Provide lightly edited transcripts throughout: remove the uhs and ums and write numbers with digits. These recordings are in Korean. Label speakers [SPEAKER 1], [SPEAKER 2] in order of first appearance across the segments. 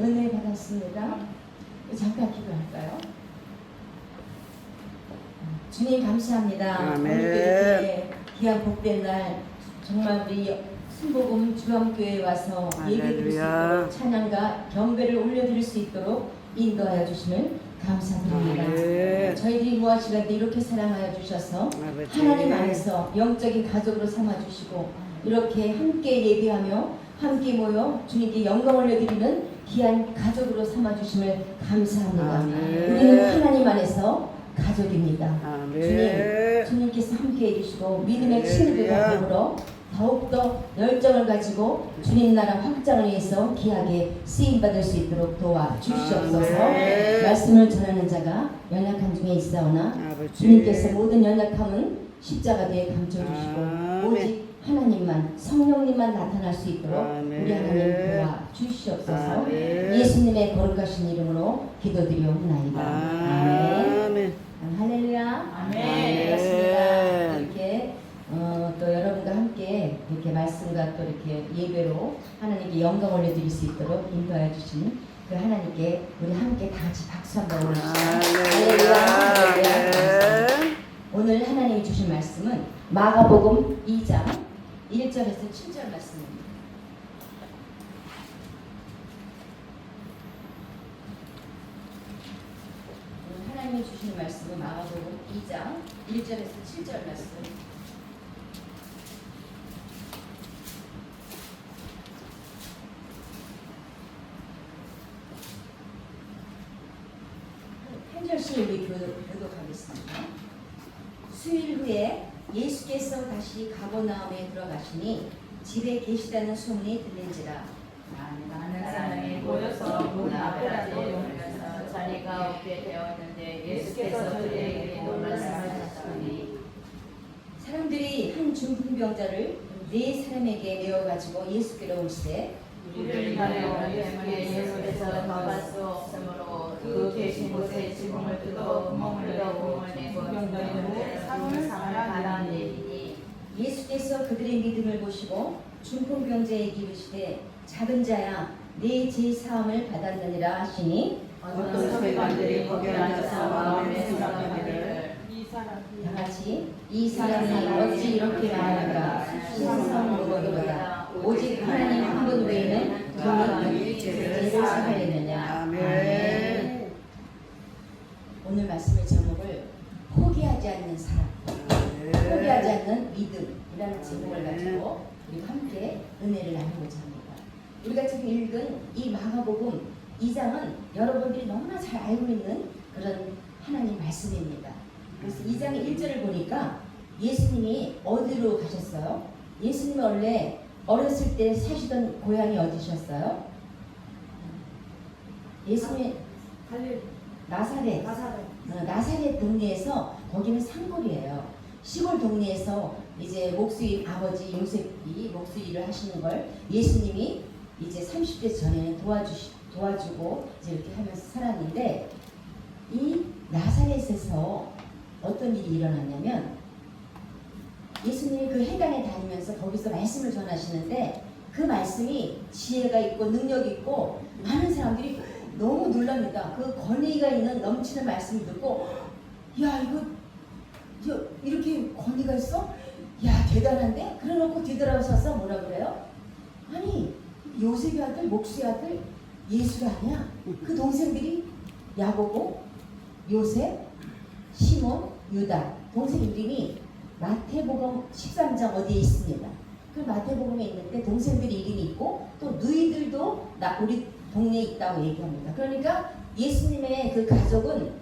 [SPEAKER 1] 은혜 받았습니다. 잠깐 기도할까요? 주님 감사합니다.
[SPEAKER 2] 아멘.
[SPEAKER 1] 오늘도 이렇게 귀한 복된 날 정말 우리 순복음 주암교회에 와서 예배드릴 수 있도록 찬양과 경배를 올려드릴 수 있도록 인도하여 주심을 감사드립니다.
[SPEAKER 2] 아멘.
[SPEAKER 1] 저희들이 무엇이라도 이렇게 사랑하여 주셔서
[SPEAKER 2] 아버지.
[SPEAKER 1] 하나님 안에서 영적인 가족으로 삼아주시고 이렇게 함께 예배하며 함께 모여 주님께 영광 올려드리는 귀한 가족으로 삼아주심을 감사합니다.
[SPEAKER 2] 아멘.
[SPEAKER 1] 우리는 하나님 안에서 가족입니다.
[SPEAKER 2] 아멘.
[SPEAKER 1] 주님께서 함께 해주시고 믿음의
[SPEAKER 2] 아멘.
[SPEAKER 1] 친구들과 더불어 더욱더 열정을 가지고 주님 나라 확장을 위해서 귀하게 쓰임받을 수 있도록 도와주시옵소서.
[SPEAKER 2] 아멘.
[SPEAKER 1] 말씀을 전하는 자가 연약한 중에 있사오나
[SPEAKER 2] 아버지.
[SPEAKER 1] 주님께서 모든 연약함은 십자가에 감춰주시고
[SPEAKER 2] 아멘.
[SPEAKER 1] 오직 하나님만 성령님만 나타날 수 있도록
[SPEAKER 2] 아멘.
[SPEAKER 1] 우리 하나님 도와주시옵소서.
[SPEAKER 2] 아멘.
[SPEAKER 1] 예수님의 거룩하신 이름으로 기도드리옵나이다. 아멘.
[SPEAKER 2] 아멘.
[SPEAKER 1] 할렐루야.
[SPEAKER 2] 아멘.
[SPEAKER 1] 그렇습니다. 이렇게 또 여러분과 함께 이렇게 말씀과 또 이렇게 예배로 하나님께 영광 올려드릴 수 있도록 인도하여 주신 그 하나님께 우리 함께 다 같이 박수 한번 올려주시죠. 할렐루야.
[SPEAKER 2] 아멘.
[SPEAKER 1] 오늘 하나님이 주신 말씀은 마가복음 2장 1절에서 7절 말씀입니다. 오늘 하나님이 주신 말씀은 마가복음 2장 1절에서 7절 말씀. 한 절씩 우리 교독하겠습니다. 수일 후에 예수께서 다시 가버나움에 들어가시니 집에 계시다는 소문이 들린지라.
[SPEAKER 3] 많은 사람이 모여서 문 앞까지 모여서 자리가 없게 되었는데 예수께서 그들에게 놀라심을 하셨더니
[SPEAKER 1] 사람들이 한 중풍병자를 네 사람에게 메어 가지고 예수께로 올세
[SPEAKER 3] 우리를 가려오는 때문에 예수께서 나갈 수 없으므로 그 계신 곳에 지붕을 뜯어 구멍을 내고 병자들의 상을 가라앉히니
[SPEAKER 1] 예수께서 그들의 믿음을 보시고 중풍병자에게 이르시되 작은 자야 네 죄 사함을 받았느니라 하시니
[SPEAKER 3] 어떤 서기관들이 거기 앉아서 마음에 생각하기를
[SPEAKER 1] 다 같이 이 사람이 어찌 이렇게 말하는가 신성한 무거이로다 오직 하나님 한 분 외에는 누구는 죄를 사하였느냐.
[SPEAKER 2] 아멘.
[SPEAKER 1] 오늘 말씀의 제목을 포기하지 않는 사람, 포기하지 않는 믿음이라는 제목을 가지고 우리가 함께 은혜를 나누고자 합니다. 우리가 지금 읽은 이 마가복음 2장은 여러분들이 너무나 잘 알고 있는 그런 하나님 말씀입니다. 그래서 2장의 1절을 보니까 예수님이 어디로 가셨어요? 예수님이 원래 어렸을 때 사시던 고향이 어디셨어요? 예수님이 나사렛. 나사렛 동네에서 거기는 산골이에요. 시골 동네에서 이제 목수인 아버지 요셉이 목수 일을 하시는 걸 예수님이 이제 30대 전에는 도와주고 이제 이렇게 하면서 살았는데 이 나사렛에서 어떤 일이 일어났냐면 예수님이 그 해당에 다니면서 거기서 말씀을 전하시는데 그 말씀이 지혜가 있고 능력이 있고 많은 사람들이 너무 놀랍니다. 그 권위가 있는 넘치는 말씀을 듣고 야 이거 이렇게 권위가 있어? 야 대단한데? 그래놓고 뒤돌아서서 뭐라 그래요? 아니 요셉의 아들 목수의 아들 예수가 아니야? 그 동생들이 야고보, 요셉, 시몬, 유다 동생 이름이 마태복음 13장 어디에 있습니다. 그 마태복음에 있는데 동생들이 이름이 있고 또 누이들도 우리 동네에 있다고 얘기합니다. 그러니까 예수님의 그 가족은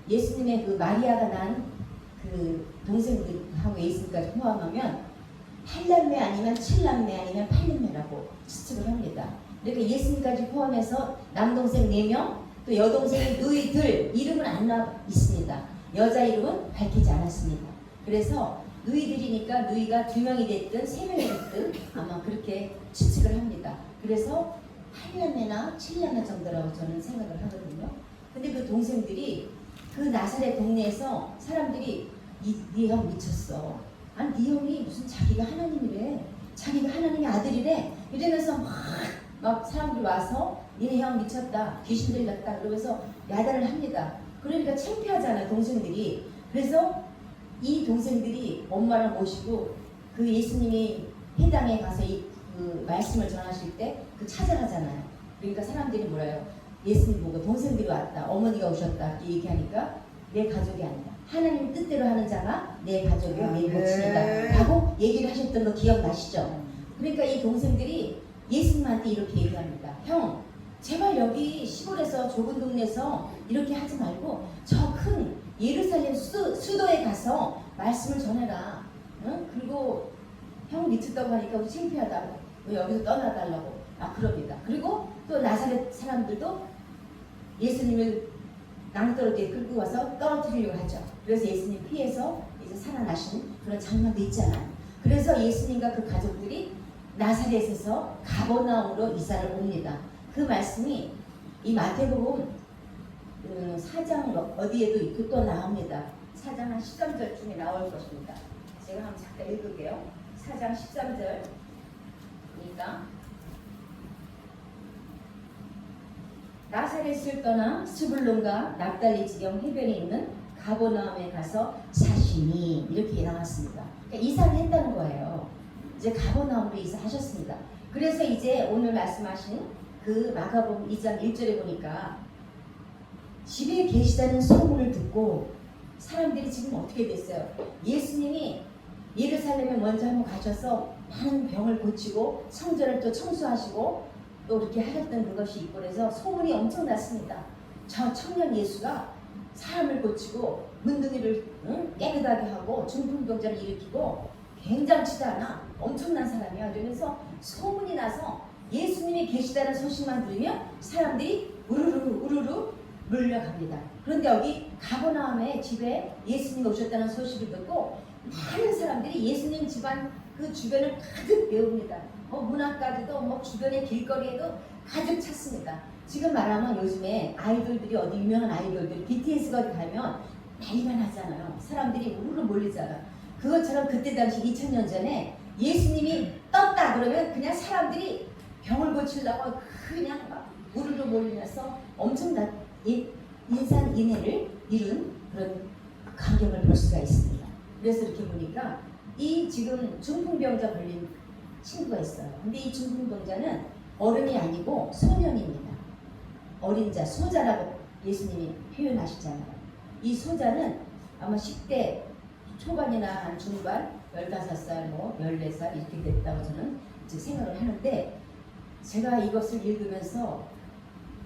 [SPEAKER 1] 예수님의 그 마리아가 난 그 동생들하고 예수님까지 포함하면 8남매 아니면 7남매 아니면 8남매라고 추측을 합니다. 그러니까 예수님까지 포함해서 남동생 4명 또 여동생 누이들 이름은 안 나와 있습니다. 여자 이름은 밝히지 않았습니다. 그래서 누이들이니까 누이가 2명이 됐든 3명이 됐든 아마 그렇게 추측을 합니다. 그래서 8남매나 7남매 정도라고 저는 생각을 하거든요. 근데 그 동생들이 그 나사렛 동네에서 사람들이 네 형 미쳤어. 아니 네 형이 무슨 자기가 하나님이래. 자기가 하나님의 아들이래. 이러면서 막 막 사람들이 와서 니네 형 미쳤다, 귀신 들렸다 그러면서 야단을 합니다. 그러니까 창피하잖아요, 동생들이. 그래서 이 동생들이 엄마를 모시고 그 예수님이 회당에 가서 그 말씀을 전하실 때 그 찾아가잖아요. 그러니까 사람들이 뭐래요? 예수님 보고 동생들이 왔다, 어머니가 오셨다 이렇게 얘기하니까 내 가족이 아니다. 하나님 뜻대로 하는 자가 내 가족이요, 내 모친이다 라고 얘기를 하셨던 거 기억나시죠? 그러니까 이 동생들이 예수님한테 이렇게 얘기합니다. 형, 제발 여기 시골에서 좁은 동네에서 이렇게 하지 말고 저 큰 예루살렘 수도에 가서 말씀을 전해라. 응? 그리고 형 미쳤다고 하니까 우리 창피하다고 여기서 떠나달라고. 그럽니다. 그리고 또 나사렛 사람들도 예수님을 낭떠러지에 끌고 와서 떨어뜨리려고 하죠. 그래서 예수님 피해서 이제 살아나신 그런 장면도 있잖아요. 그래서 예수님과 그 가족들이 나사렛에서 가버나움으로 이사를 옵니다. 그 말씀이 이 마태복음 4장 어디에도 있고 또 나옵니다. 4장 한 13절쯤에 나올 것입니다. 제가 한번 잠깐 읽을게요. 4장 13절이니까 나사렛을 떠나 스불론과 납달리 지경 해변에 있는 가버나움에 가서 사시니 이렇게 나왔습니다. 그러니까 이사를 했다는 거예요. 이제 가버나움으로 이사하셨습니다. 그래서 이제 오늘 말씀하신 그 마가복음 2장 1절에 보니까 집에 계시다는 소문을 듣고 사람들이 지금 어떻게 됐어요? 예수님이 예루살렘에 먼저 한번 가셔서 많은 병을 고치고 성전을 또 청소하시고 또 이렇게 하셨던 그것이 있고 그래서 소문이 엄청 났습니다. 저 청년 예수가 사람을 고치고 문둥이를 깨끗하게 하고 중풍병자를 일으키고 굉장치도 않아 엄청난 사람이야. 그러면서 소문이 나서 예수님이 계시다는 소식만 들으면 사람들이 우르르 몰려갑니다. 그런데 여기 가버나움의 집에 예수님이 오셨다는 소식을 듣고 많은 사람들이 예수님 집안 그 주변을 가득 메웁니다. 문학까지도 주변의 길거리에도 가득 찼습니다. 지금 말하면 요즘에 아이돌들이 어디 유명한 아이돌들이 BTS가 어디 가면 난리가 나잖아요. 사람들이 우르르 몰리잖아. 그것처럼 그때 당시 2000년 전에 예수님이 떴다 그러면 그냥 사람들이 병을 고치려고 그냥 막 우르르 몰리면서 엄청난 인산인해를 이룬 그런 광경을 볼 수가 있습니다. 그래서 이렇게 보니까 이 지금 중풍병자 걸린 친구가 있어요. 근데 이 중풍병자는 어른이 아니고 소년입니다. 어린 자, 소자라고 예수님이 표현하시잖아요. 이 소자는 아마 10대 초반이나 한 중반, 15살, 14살 이렇게 됐다고 저는 이제 생각을 하는데 제가 이것을 읽으면서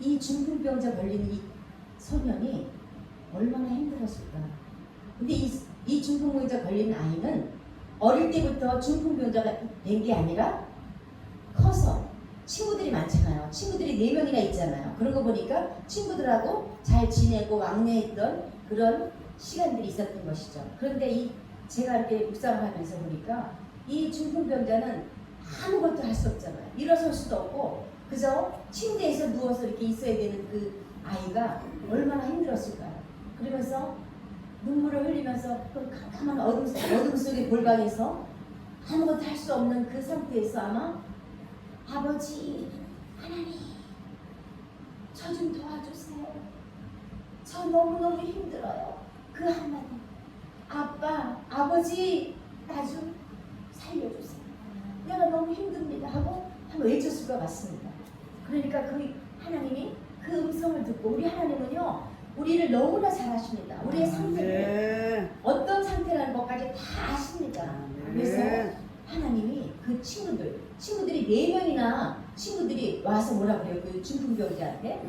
[SPEAKER 1] 이 중풍병자 걸린 이 소년이 얼마나 힘들었을까. 근데 이 중풍병자 걸린 아이는 어릴 때부터 중풍병자가 된 게 아니라 커서 친구들이 많잖아요. 친구들이 4명이나 있잖아요. 그런 거 보니까 친구들하고 잘 지내고 왕래했던 그런 시간들이 있었던 것이죠. 그런데 제가 이렇게 묵상을 하면서 보니까 이 중풍병자는 아무것도 할 수 없잖아요. 일어설 수도 없고 그저 침대에서 누워서 이렇게 있어야 되는 그 아이가 얼마나 힘들었을까요? 그러면서 눈물을 흘리면서 그 캄캄한 어둠 속의 골방에서 아무것도 할 수 없는 그 상태에서 아마 아버지 하나님 저 좀 도와주세요. 저 너무너무 힘들어요. 그 하나님 아빠 아버지 나 좀 살려주세요. 내가 너무 힘듭니다 하고 한번 외쳤을 것 같습니다. 그러니까 그 하나님이 그 음성을 듣고 우리 하나님은요 우리를 너무나 잘 아십니다. 우리의 상태를 어떤 상태라는 것까지 다 아십니다. 그래서 하나님이 그 친구들이 4명이나 친구들이 와서 뭐라 그래요? 그 중풍병자한테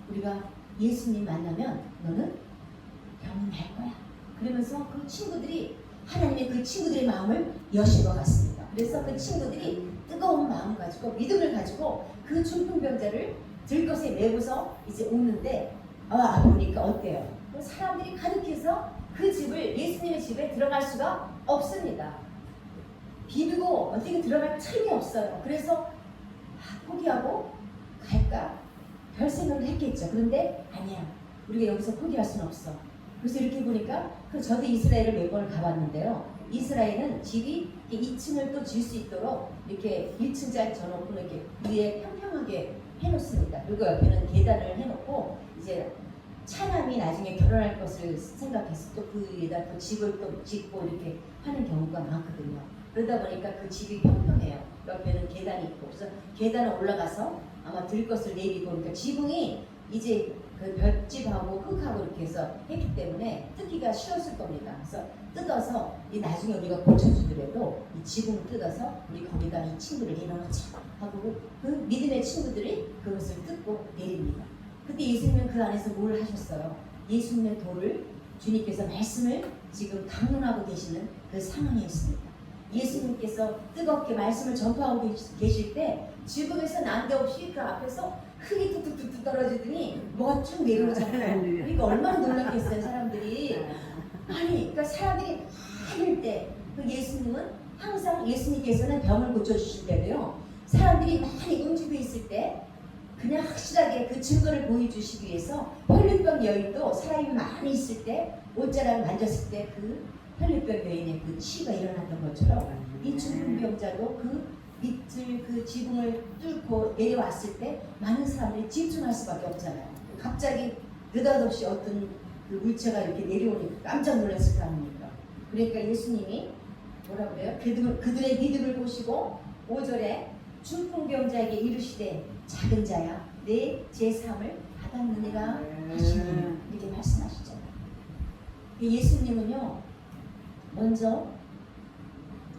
[SPEAKER 1] 우리가 예수님 만나면 너는 병은 날 거야. 그러면서 그 친구들이 하나님의 그 친구들의 마음을 여신 것 같습니다. 그래서 그 친구들이 뜨거운 마음 가지고 믿음을 가지고 그 중풍병자를 들것에 메고서 이제 오는데 보니까 어때요? 사람들이 가득해서 그 집을 예수님의 집에 들어갈 수가 없습니다. 비비고 어떻게 들어갈 틈이 없어요. 그래서 포기하고 갈까? 별 생각을 했겠죠. 그런데 아니야. 우리가 여기서 포기할 수는 없어. 그래서 이렇게 보니까 저도 이스라엘을 몇 번을 가봤는데요. 이스라엘은 집이 2층을 또 질 수 있도록 이렇게 1층짜리 져놓고 이렇게 위에 평평한 깜깜하게 해놓습니다. 그리고 옆에는 계단을 해놓고 이제 차남이 나중에 결혼할 것을 생각해서 또 그 위에다 또 집을 또 짓고 이렇게 하는 경우가 많거든요. 그러다 보니까 그 집이 평평해요. 옆에는 계단이 있고 그래서 계단을 올라가서 아마 들 것을 내리고 그러니까 지붕이 이제 그 볏집하고 흙하고 이렇게 해서 했기 때문에 뜯기가 쉬웠을 겁니다. 그래서 뜯어서 이 나중에 우리가 고쳐주더라도 이 지붕을 뜯어서 우리 거기다 이 친구를 내려놓자 하고 그 믿음의 친구들이 그것을 뜯고 내립니다. 그때 예수님은 그 안에서 뭘 하셨어요? 예수님의 도를 주님께서 말씀을 지금 강론하고 계시는 그 상황에 있습니다. 예수님께서 뜨겁게 말씀을 전파하고 계실 때 지붕에서 난데없이 그 앞에서 흙이 뚝뚝뚝 떨어지더니 뭐가 쭉 내려오잖아요. 그러니까 얼마나 놀랐겠어요 사람들이. 아니 그러니까 사람들이 많을 때 그 예수님은 항상 예수님께서는 병을 고쳐주실 때도요 사람들이 많이 움직여 있을 때 그냥 확실하게 그 증거를 보여주시기 위해서 혈류병 여인도 사람이 많이 있을 때 옷자락을 만졌을 때 그 혈류병 여인의 그 치유가 일어났던 것처럼 이 중풍병자도 그 밑을 그 지붕을 뚫고 내려왔을 때 많은 사람들이 집중할 수밖에 없잖아요. 갑자기 느닷없이 어떤 그 물체가 이렇게 내려오니까 깜짝 놀랐을 거 아닙니까? 그러니까 예수님이 뭐라 그래요? 그들의 믿음을 보시고 5절에 중풍병자에게 이르시되 작은 자야 내 제사함을 받았느니라 하시니 이렇게 말씀하시잖아요. 예수님은요 먼저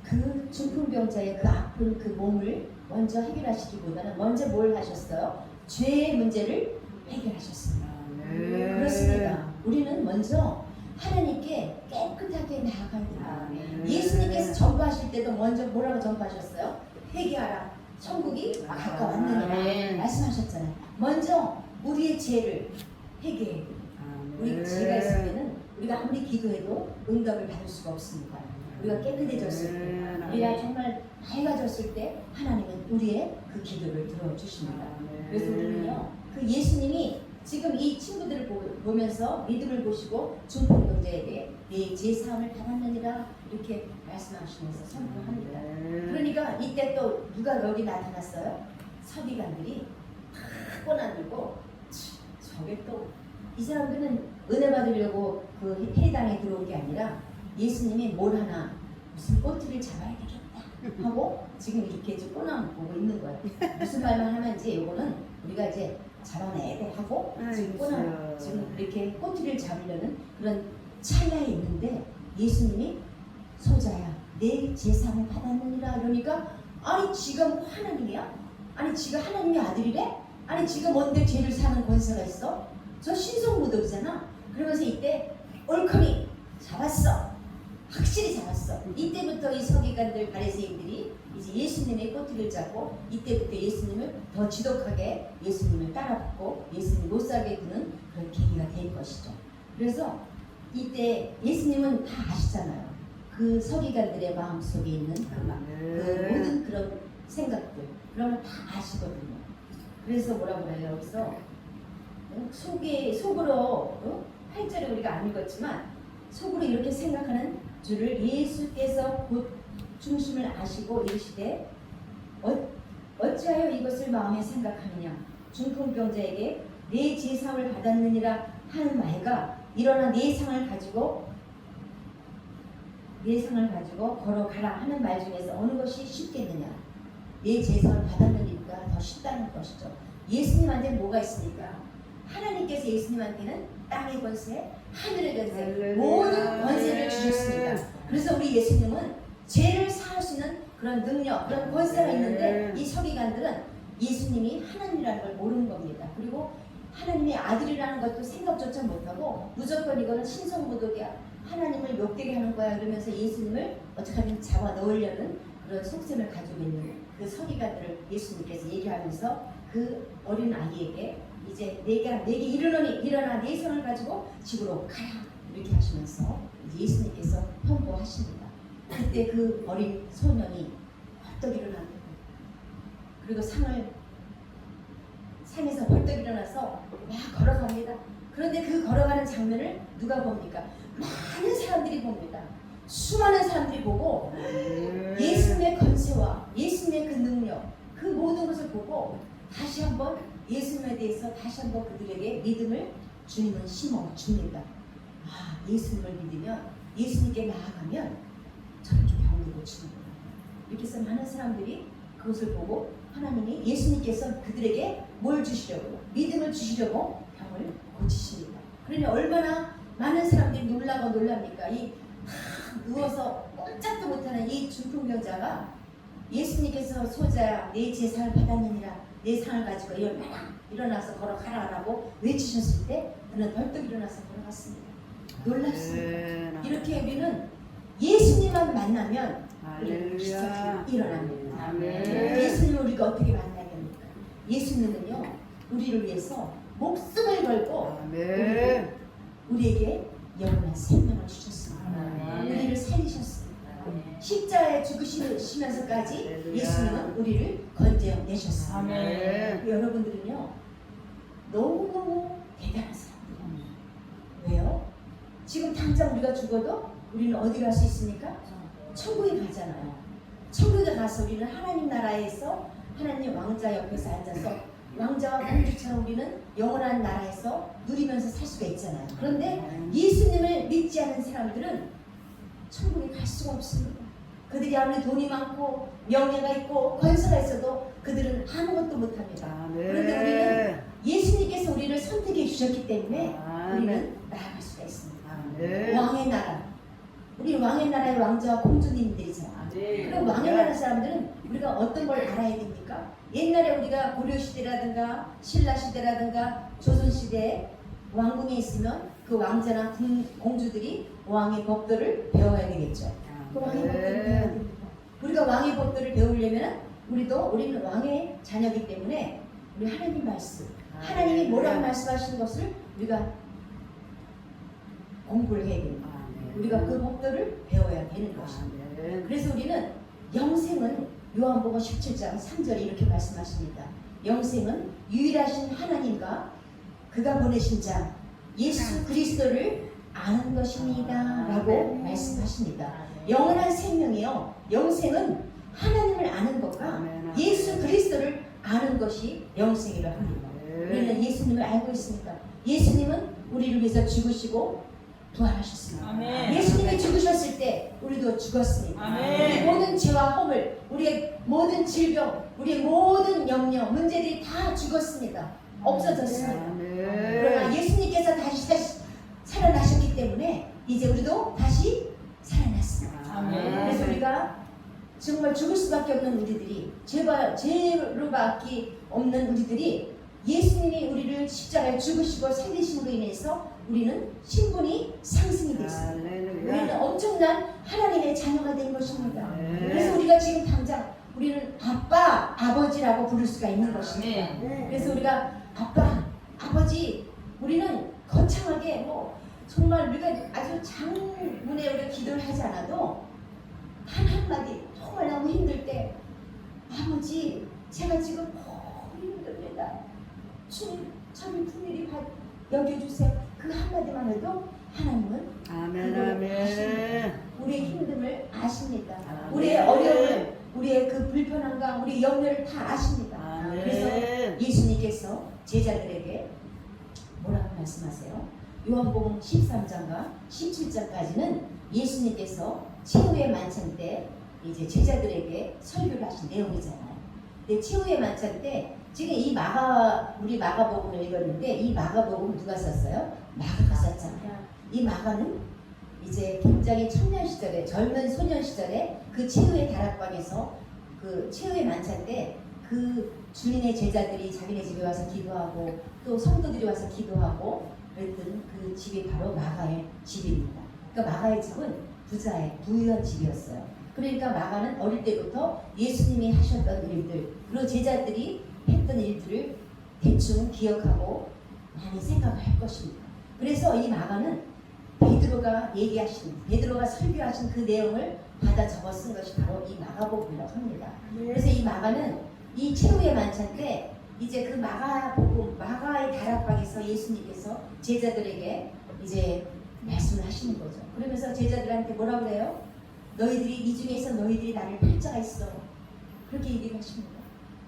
[SPEAKER 1] 그 중풍병자의 그 아픈 그 몸을 먼저 해결하시기보다는 먼저 뭘 하셨어요? 죄의 문제를 해결하셨습니다. 그렇습니다. 우리는 먼저 하나님께 깨끗하게 나아가야 됩니다. 예수님께서 전파하실 때도 먼저 뭐라고 전파하셨어요? 회개하라. 천국이 가까웠느니라 말씀하셨잖아요. 먼저 우리의 죄를 회개해. 우리 죄가 있을 때는 우리가 아무리 기도해도 응답을 받을 수가 없습니다. 우리가 깨끗해졌을 때, 우리가 정말 맑아졌을 때 하나님은 우리의 그 기도를 들어주십니다. 그래서 우리는요, 그 예수님이 지금 이 친구들을 보면서 믿음을 보시고 중풍병자에게 내 제사함을 받았느니라 이렇게 말씀하시면서 선포합니다. 그러니까 이때 또 누가 여기 나타났어요? 서기관들이 다 꼬나들고 저게 또 이 사람들은 은혜 받으려고 그 회당에 들어온 게 아니라 예수님이 뭘 하나 무슨 꼬투리를 잡아야 되겠다 하고 지금 이렇게 꼬나 보고 있는 거예요. 무슨 말만 하면 이제 요거는 우리가 이제 잡아내야 돼 하고 지금 꼬나 지금 이렇게 꼬투리를 잡으려는 그런 찰나에 있는데 예수님이 소자야 내 제사함을 받았느니라 그러니까 아니 지금 하나님이야? 아니 지가 하나님의 아들이래? 아니 지가 뭔데 죄를 사는 권세가 있어? 저 신성모독이잖아. 그러면서 이때 얼커니 잡았어. 확실히 잡았어. 이때부터 이 서기관들 바리새인들이 이제 예수님의 꼬투리를 잡고 이때부터 예수님을 더 지독하게 예수님을 따라붙고 예수님 못 살게 구는 그런 계기가 될 것이죠. 그래서 이때 예수님은 다 아시잖아요. 그 서기관들의 마음속에 있는 그 모든 그런 생각들 그런 걸 다 아시거든요. 그래서 뭐라고 그래요? 여기서 속으로 8절에 우리가 안 읽었지만 속으로 이렇게 생각하는 줄을 예수께서 곧 중심을 아시고 이르시되 어찌하여 이것을 마음에 생각하느냐 중풍병자에게 내 제사함을 받았느니라 하는 말과 일어나 내 상을 가지고 걸어가라 하는 말 중에서 어느 것이 쉽겠느냐. 내 제사함을 받았느니까 더 쉽다는 것이죠. 예수님한테 뭐가 있습니까? 하나님께서 예수님한테는 땅의 권세, 하늘의 권세, 모든 권세를 주셨습니다. 그래서 우리 예수님은 죄를 사할 수 있는 그런 능력, 그런 권세가 있는데 이 서기관들은 예수님이 하나님이라는 걸 모르는 겁니다. 그리고 하나님의 아들이라는 것도 생각조차 못하고 무조건 이거는 신성모독이야. 하나님을 욕되게 하는 거야. 그러면서 예수님을 어떻게든 잡아 넣으려는 그런 속셈을 가지고 있는 그 서기관들을 예수님께서 얘기하면서 그 어린 아이에게 이제 내게 이르노니 일어나 내 손을 가지고 집으로 가라 이렇게 하시면서 이제 예수님께서 통보하십니다. 그때 그 어린 소년이 벌떡 일어나고 그리고 상에서 벌떡 일어나서 막 걸어갑니다. 그런데 그 걸어가는 장면을 누가 봅니까? 많은 사람들이 봅니다. 수많은 사람들이 보고 예수님의 권세와 예수님의 그 능력 그 모든 것을 보고 다시 한번 예수님에 대해서 다시 한번 그들에게 믿음을 주님은 심어 줍니다. 아, 예수님을 믿으면 예수님께 나아가면 저렇게 병을 고치는구나. 이렇게 해서 많은 사람들이 그것을 보고 하나님이 예수님께서 그들에게 뭘 주시려고 믿음을 주시려고 병을 고치십니다. 그러니 얼마나 많은 사람들이 놀랍니까? 이 누워서 꼼짝도 못하는 이 중풍병자가 예수님께서 소자야 내 제사를 받았느니라 내 상을 가지고 일어나서 걸어가라라고 외치셨을 때 그는 벌떡 일어나서 걸어갔습니다. 놀랍습니다. 이렇게 우리는 예수님만 만나면 우리는 기적이 일어납니다.
[SPEAKER 2] 아멘.
[SPEAKER 1] 예수님을 우리가 어떻게 만나야 됩니까? 예수님은요 우리를 위해서 목숨을 걸고
[SPEAKER 2] 아멘.
[SPEAKER 1] 우리에게 영원한 생명을 주셨습니다.
[SPEAKER 2] 아멘.
[SPEAKER 1] 우리를 살리셨습니다. 십자가에 죽으시면서까지 예수님은 우리를 건져내셨습니다.
[SPEAKER 2] 아멘.
[SPEAKER 1] 여러분들은요 너무너무 대단한 사람들입니다. 왜요? 지금 당장 우리가 죽어도 우리는 어디 갈 수 있습니까? 천국에 가잖아요. 천국에 가서 우리는 하나님 나라에서 하나님 왕자 옆에서 앉아서 왕자와 공주처럼 우리는 영원한 나라에서 누리면서 살 수가 있잖아요. 그런데 예수님을 믿지 않은 사람들은 천국에 갈 수가 없습니다. 그들이 아무리 돈이 많고 명예가 있고 권세가 있어도 그들은 아무것도 못합니다. 그런데 우리는 예수님께서 우리를 선택해 주셨기 때문에 우리는 나아갈 수가 있습니다. 왕의 나라, 우리 왕의 나라의 왕자와 공주님들이잖아요. 그럼 왕의 나라 사람들은 우리가 어떤 걸 알아야 됩니까? 옛날에 우리가 고려시대라든가 신라시대라든가 조선시대에 왕궁에 있으면 그 왕자나 공주들이 왕의 법도를 배워야 되겠죠. 그 왕의 법도를 배워야 됩니다. 우리가 왕의 법도를 배우려면 우리는 왕의 자녀이기 때문에 우리 하나님 말씀, 하나님이 뭐라고 말씀하시는 것을 우리가 공부를 해야 됩니다. 우리가 그 법도를 배워야 되는 것입니다. 그래서 우리는 영생은 요한복음 17장 3절에 이렇게 말씀하십니다. 영생은 유일하신 하나님과 그가 보내신 자 예수 그리스도를 아는 것입니다 라고 말씀하십니다. 영원한 생명이요 영생은 하나님을 아는 것과 예수 그리스도를 아는 것이 영생이라 합니다. 우리는 예수님을 알고 있습니다. 예수님은 우리를 위해서 죽으시고 부활하셨습니다.
[SPEAKER 3] 아멘.
[SPEAKER 1] 예수님이 죽으셨을 때 우리도 죽었습니다.
[SPEAKER 3] 아멘.
[SPEAKER 1] 우리 모든 죄와 허물, 우리의 모든 질병, 우리의 모든 염려, 문제들이 다 죽었습니다. 없어졌습니다. 그러나 예수님께서 다시 살아나셨기 때문에 이제 우리도 다시 살아났습니다.
[SPEAKER 3] 아멘.
[SPEAKER 1] 그래서 우리가 정말 죽을 수밖에 없는 우리들이 죄로밖에 없는 우리들이 예수님이 우리를 십자가에 죽으시고 살리심으로 인해서 우리는 신분이 상승이 됐습니다. 우리는 엄청난 하나님의 자녀가 된 것입니다. 그래서 우리가 지금 당장 우리는 아빠, 아버지라고 부를 수가 있는 것입니다. 그래서 우리가 아빠, 아버지 우리는 거창하게 정말 우리가 아주 장문에 우리가 기도를 하지 않아도 단 한마디 정말 너무 힘들 때 아버지 제가 지금 너무 힘듭니다. 주님 저를 품일이 여겨주세요. 그 한마디만 해도 하나님은 그걸 아십니다. 우리의 힘듦을 아십니다. 우리의 어려움을, 우리의 그 불편함과 우리의 염려를 다 아십니다. 그래서 예수님께서 제자들에게 뭐라고 말씀하세요? 요한복음 13장과 17장까지는 예수님께서 최후의 만찬 때 이제 제자들에게 설교를 하신 내용이잖아요. 근데 최후의 만찬 때 지금 우리 마가복음을 읽었는데 이 마가복음 누가 썼어요? 마가가 썼잖아요. 이 마가는 이제 굉장히 청년 시절에 젊은 소년 시절에 그 최후의 다락방에서 그 최후의 만찬 때 그 주님의 제자들이 자기네 집에 와서 기도하고 또 성도들이 와서 기도하고 그랬던 그 집이 바로 마가의 집입니다. 그러니까 마가의 집은 부유한 집이었어요. 그러니까 마가는 어릴 때부터 예수님이 하셨던 일들 그리고 제자들이 했던 일들을 대충 기억하고 많이 생각을 할 것입니다. 그래서 이 마가는 베드로가 설교하신 그 내용을 받아 적어 쓴 것이 바로 이 마가복음이라고 합니다. 그래서 이 마가는 이 최후의 만찬 때 이제 그 마가의 다락방에서 예수님께서 제자들에게 이제 말씀을 하시는 거죠. 그러면서 제자들한테 뭐라고 그래요? 이 중에서 너희들이 나를 팔자가 있어. 그렇게 얘기를 하십니다.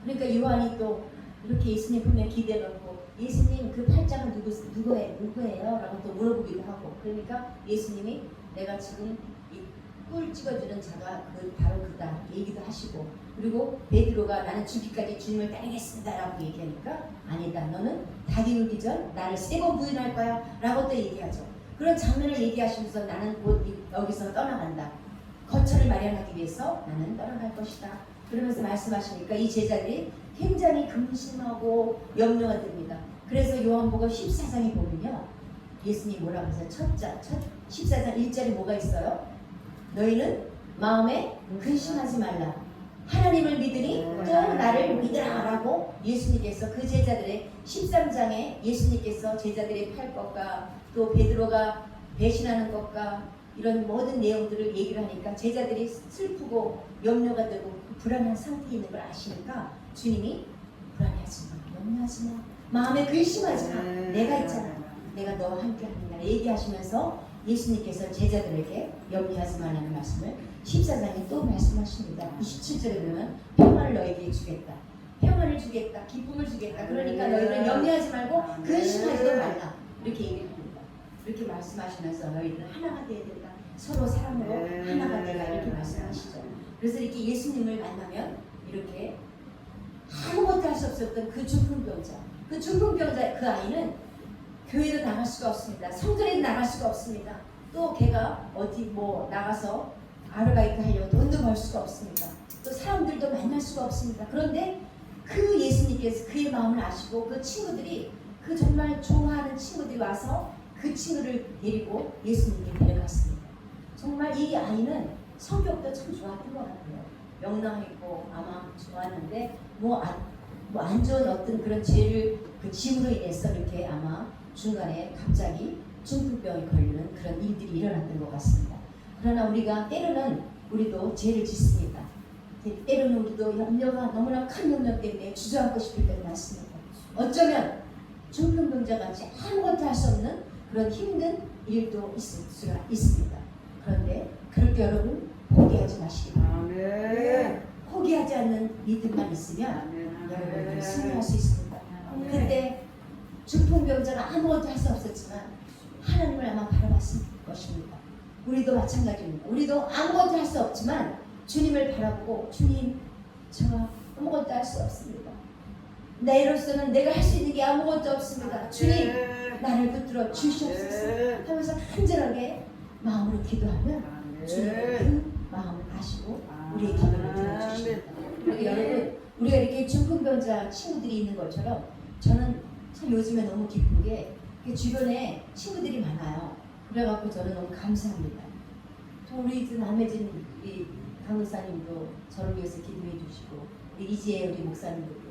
[SPEAKER 1] 그러니까 요한이 또 이렇게 예수님 보면 기대놓고 예수님 그 팔짱은 누구예요? 라고 또 물어보기도 하고 그러니까 예수님이 내가 지금 이 꿀 찍어주는 자가 바로 그다 얘기도 하시고 그리고 베드로가 나는 죽기까지 주님을 따르겠습니다 라고 얘기하니까 아니다 너는 닭이 울기 전 나를 3번 부인할 거야 라고 또 얘기하죠. 그런 장면을 얘기하시면서 나는 곧 여기서 떠나간다. 거처를 마련하기 위해서 나는 떠나갈 것이다. 그러면서 말씀하시니까 이 제자들이 굉장히 근심하고 염려가 됩니다. 그래서 요한복음 14장에 보면요. 예수님 뭐라고 하세요? 첫 14장 1절에 뭐가 있어요? 너희는 마음에 근심하지 말라. 하나님을 믿으니 또 나를 믿으라 라고 예수님께서 그 제자들의 13장에 예수님께서 제자들이 팔 것과 또 베드로가 배신하는 것과 이런 모든 내용들을 얘기를 하니까 제자들이 슬프고 염려가 되고 불안한 상태에 있는 걸 아시니까 주님이 불안해하지 마, 염려하지 마, 마음에 근심하지 마, 내가 있잖아, 내가 너와 함께 하느냐 얘기하시면서 예수님께서 제자들에게 염려하지 말라는 말씀을 14장에 또 말씀하십니다. 27절에 보면 평안을 너에게 주겠다, 평안을 주겠다, 기쁨을 주겠다. 그러니까 너희는 염려하지 말고 근심하지도 말라 이렇게 얘기합니다. 이렇게 말씀하시면서 너희들은 하나가 되어야 된다. 서로 사랑으로 하나가 되라 이렇게 말씀하시죠. 그래서 이렇게 예수님을 만나면 이렇게 아무것도 할 수 없었던 그 중풍병자, 그 아이는 교회도 나갈 수가 없습니다. 성전에도 나갈 수가 없습니다. 또 걔가 어디 나가서 아르바이트 하려고 돈도 벌 수가 없습니다. 또 사람들도 만날 수가 없습니다. 그런데 그 예수님께서 그의 마음을 아시고 그 친구들이 그 정말 좋아하는 친구들이 와서 그 친구를 데리고 예수님께 데려갔습니다. 정말 이 아이는 성격도 참 좋았던 것 같아요. 명랑했고 아마 좋았는데 안 좋은 어떤 그런 죄를 그 짐으로 인해서 이렇게 아마 중간에 갑자기 중풍병이 걸리는 그런 일들이 일어났던 것 같습니다. 그러나 우리가 때로는 우리도 죄를 짓습니다. 때로는 우리도 염려가 너무나 큰 염려 때문에 주저앉고 싶을 때가 많습니다. 어쩌면 중풍병자같이 아무것도 할 수 없는 그런 힘든 일도 있을 수가 있습니다. 그런데 그렇게 여러분 포기하지 마시기 바랍니다. 포기하지 않는 믿음만 있으면 여러분은 승리할 수 있습니다. 그때 중풍병자가 아무것도 할 수 없었지만 하나님을 아마 바라봤을 것입니다. 우리도 마찬가지입니다. 우리도 아무것도 할 수 없지만 주님을 바라보고 주님 저 아무것도 할 수 없습니다. 나로서는 내가 할 수 있는 게 아무것도 없습니다. 주님 나를 붙들어 주시옵소서 하면서 간절하게 마음으로 기도하면 주님은 그 마음을 아시고 우리의 기도를 들어주십니다. 그리고 여러분 우리가 이렇게 중풍병자 친구들이 있는 것처럼 저는 참 요즘에 너무 기쁜 게 주변에 친구들이 많아요. 그래갖고 저는 너무 감사합니다. 또 우리 남해진 이 강목사님도 저를 위해서 기도해 주시고 이지혜 우리 목사님도 그렇고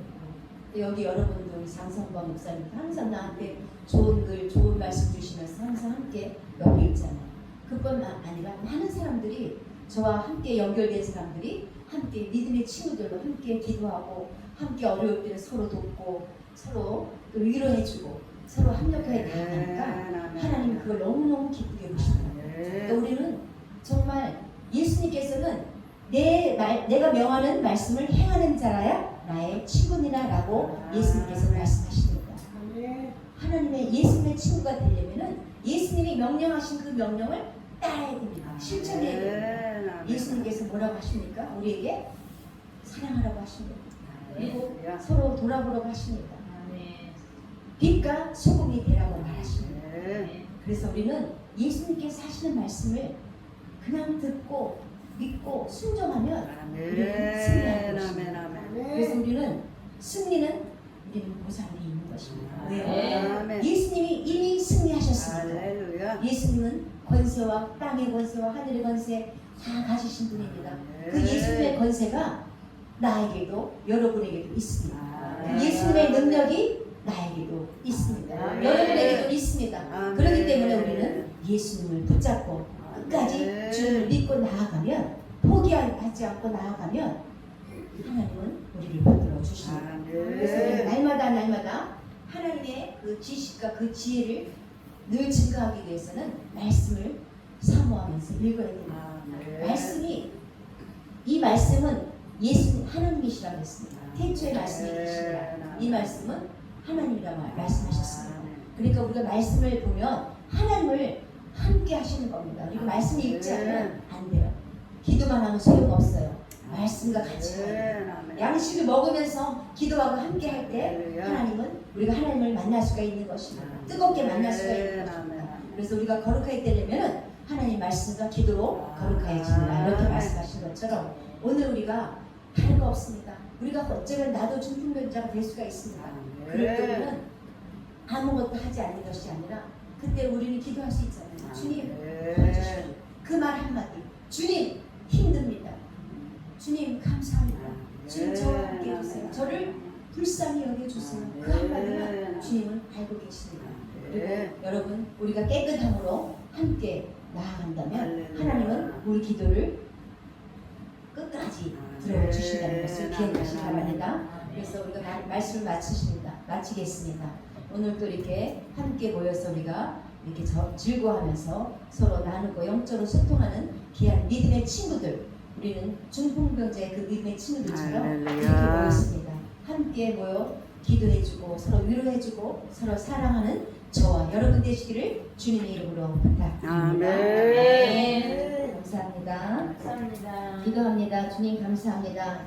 [SPEAKER 1] 또 여기 여러분도 우리 장성범 목사님도 항상 나한테 좋은 글 좋은 말씀 주시면서 항상 함께 옆에 있잖아요. 그뿐 아니라 많은 사람들이 저와 함께 연결된 사람들이 함께 믿음의 친구들로 함께 기도하고 함께 어려울 때는 서로 돕고 서로 또 위로해주고 서로 합력하게 나아가니까 하나님이 그걸 너무너무 기쁘게 보시더라고요. 또 우리는 정말 예수님께서는 내가 명하는 말씀을 행하는 자라야 나의 친구니라 라고 예수님께서 말씀하십니다. 하나님의 예수님의 친구가 되려면은 예수님이 명령하신 그 명령을 따라야 됩니다. 실천해야 됩니다. 예수님께서 뭐라고 하십니까? 우리에게 사랑하라고 하십니다. 그리고 서로 돌아보라고 하십니다. 빛과 소금이 되라고 말하십니다. 그래서 우리는 예수님께서 하시는 말씀을 그냥 듣고 믿고 순종하면 우리는 승리할 것입니다. 그래서 우리는 보상이 있는 것입니다. 왜요? 예수님이 이미 승리하셨습니다. 예수님은 권세와 땅의 권세와 하늘의 권세 다 가지신 분입니다. 그 예수님의 권세가 나에게도 여러분에게도 있습니다. 예수님의 능력이 나에게도 있습니다. 여러분에게도 있습니다. 그렇기 때문에 우리는 예수님을 붙잡고 끝까지 주님을 믿고 나아가면 포기하지 않고 나아가면 하나님은 우리를 붙들어 주십니다. 그래서 날마다 하나님의 그 지식과 그 지혜를 늘 증가하기 위해서는 말씀을 사모하면서 읽어야 됩니다. 이 말씀은 예수님 하나님이시라고 했습니다. 태초에 말씀이 계시니라. 이 말씀은 하나님이라 말씀하셨습니다. 그러니까 우리가 말씀을 보면 하나님을 함께 하시는 겁니다. 그리고 말씀을 읽지 않으면 안 돼요. 기도만 하면 소용없어요. 말씀과 같이 해야 돼요. 양식을 먹으면서 기도하고 함께 할 때 하나님은 우리가 하나님을 만날 수가 있는 것입니다. 뜨겁게 만날 수가 있는 것입니다. 그래서 우리가 거룩하게 되려면 하나님 말씀과 기도로 거룩하여지니라 이렇게 말씀하신 것처럼 오늘 우리가 다른 거 없습니다. 우리가 어쩌면 나도 중풍병자가 될 수가 있습니다. 그럴 때는 아무것도 하지 않는 것이 아니라 그때 우리는 기도할 수 있잖아요. 주님 도와주시오. 그 말 한마디. 주님 힘듭니다. 주님 감사합니다. 주님 저와 함께 해주세요. 저를 불쌍히 여겨주세요. 그 한마디만 주님은 알고 계십니다. 그리고 여러분 우리가 깨끗함으로 함께 나아간다면 하나님은 우리 기도를 끝까지 들어주신다는 것을 기억하시기 바랍니다. 그래서 우리가 말씀을 마치겠습니다. 오늘 또 이렇게 함께 모여서 우리가 이렇게 즐거워하면서 서로 나누고 영적으로 소통하는 귀한 믿음의 친구들, 우리는 중풍병자의 그 믿음의 친구들처럼 이렇게 모였습니다. 함께 모여 기도해주고 서로 위로해주고 서로 사랑하는 저와 여러분 되시기를 주님의 이름으로 부탁드립니다.
[SPEAKER 2] 아멘.
[SPEAKER 1] 감사합니다.
[SPEAKER 3] 감사합니다.
[SPEAKER 1] 기도합니다. 주님 감사합니다.